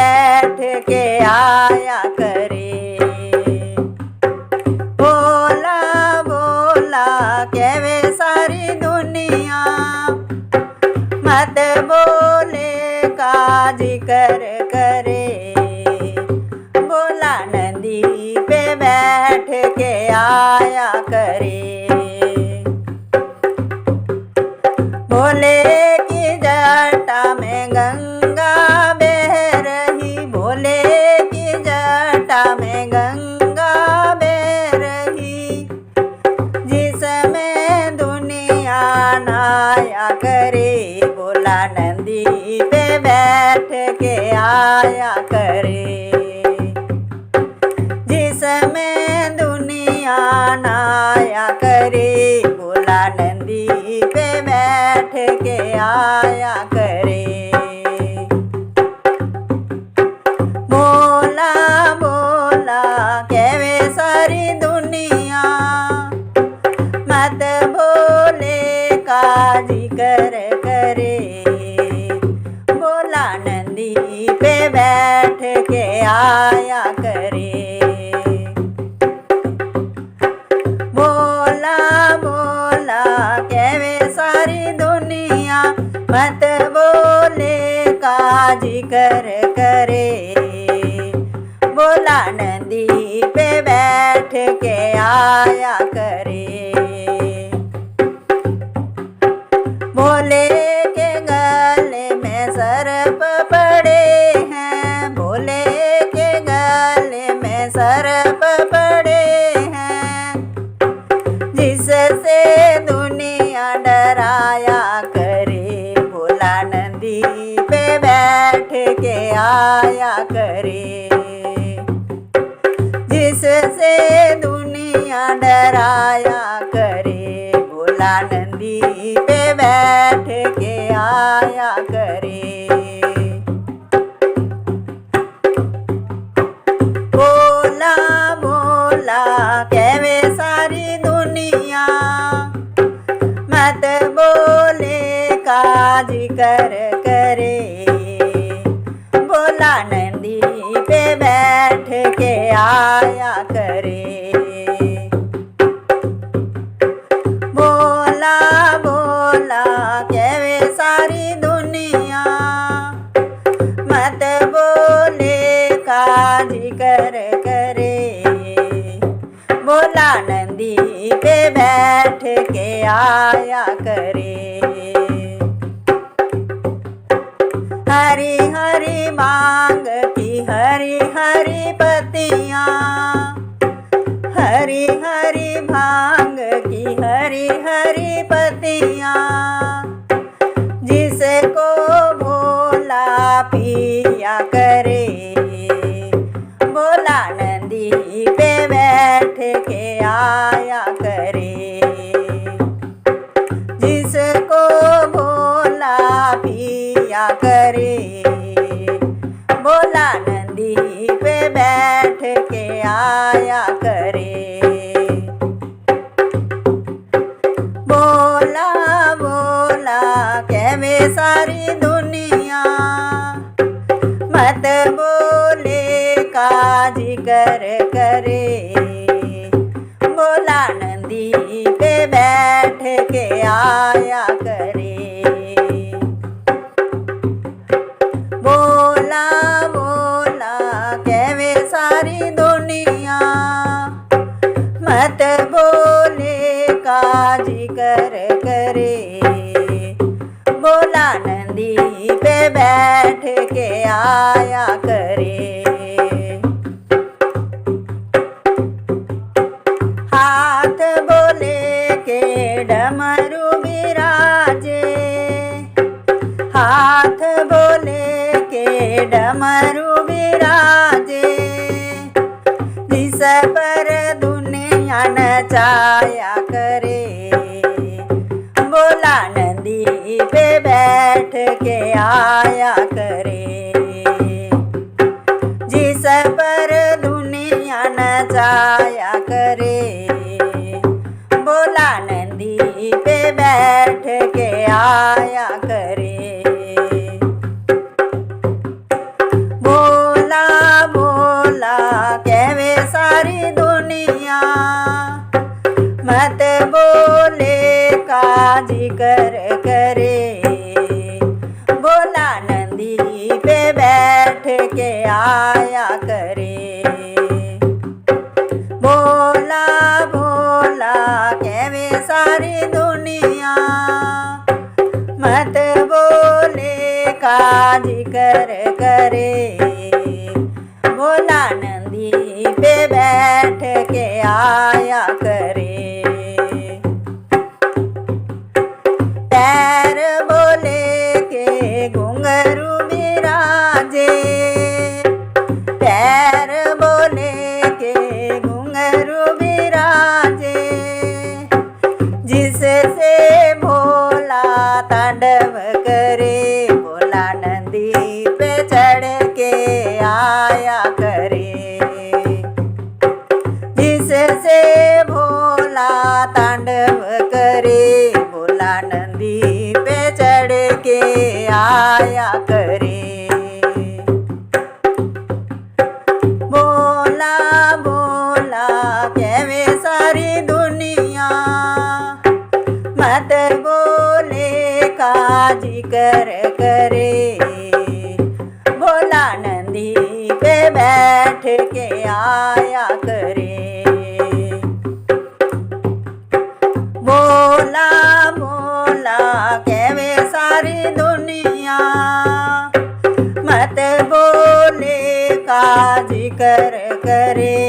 बैठ के आया करे। बोला बोला कहवे सारी दुनिया, मत बोले का जिक्र करे। बोला नंदी पे बैठ के आया करे। भोले की जटा में गंगा बह रही, भोले की जटा में गंगा बह रही, जिसमें दुनिया नहाया करे। बोला नंदी पे बैठ के आया करे, जिसमें दुनिया नहाया करे। बोला नंदी पे बैठ के आया करे। बोला बोला कहवे सारी दुनिया, मत बोले का जिक्र करे। बोला नंदी पे बैठ के आया करे। बोला बोला कहवे सारी दुनिया, मत बोले का जिक्र करे। बोला नंदी पे बैठ के आया करे। भोले के गले में सर्प पड़े हैं, भोले के गले में सर्प पड़े हैं, जिससे दुनिया डराया करे। बोला नंदी पे बैठ के आया करे, जिससे दुनिया डराया करे। बोला नंदी पे बैठ के आया करे। बोला बोला कहवे सारी दुनिया, मत बोले का जिक्र करे। बोला नंदी पे बैठ के आया करे। बोला बोला कहवे सारी दुनिया, मत बोले का जिक्र करे। बोला नंदी पे बैठ के आया करे। हरी हरी मांग की हरी हरी पत्तियाँ, हरी हरी भांग की हरी हरी पत्तियाँ, जिसको भोला पिया करे। बोला नंदी पे बैठ के आया करे, जिसको भोला पिया करे। बोला नंदी पे बैठ के आया करे। बोला बोला कहवे सारी दुनिया, मत बोले का जिक्र करे। बोला नंदी पे बैठ के आया करे। बोला बोला कहवे सारी दुनिया, मत बोले का जिक्र करे। बोला नंदी पे बैठ के आया करे। हाथ बोले के डमरू बिराजे, हाथ बोले के डमरू बिराजे, जिस पर दुनिया नचाया करे। बोला नंदी पे बैठ के आया करे, जिस पर दुनिया नचाया करे। बोला नंदी पे बैठ के आया करे। के आया करे। भोला भोला कहवे सारी दुनिया, मत बोले का जिक्र करे। भोला नंदी पे बैठ के आया करे। पैर बोले के घुंघरू बिराजे, पैर बोले के घुंघरू बिराजे। जिससे भोला तांडव करे, भोला नंदी पे चढ़ के आया करे। जिससे भोला तांडव करे, भोला नंदी पे चढ़ के आया करे। भोला भोला कहवे सारी दुनिया, मत बोले का जिक्र करे। भोला नंदी पे बैठ के आया करे। भोला भोला कहवे सारी दुनिया, मत बोले का जिक्र करे।